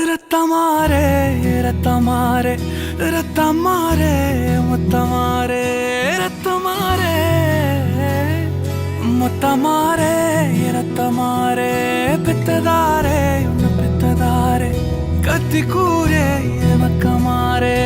ரத்தமாரே ரத்தமாரே ரத்தமாரே முத்தமாரே ரத்தமாரே முத்தமாரே ரத்தமாரே பெத்ததாரே உன்னை பெத்ததாரே கத்தி கூரே மக்கமாரே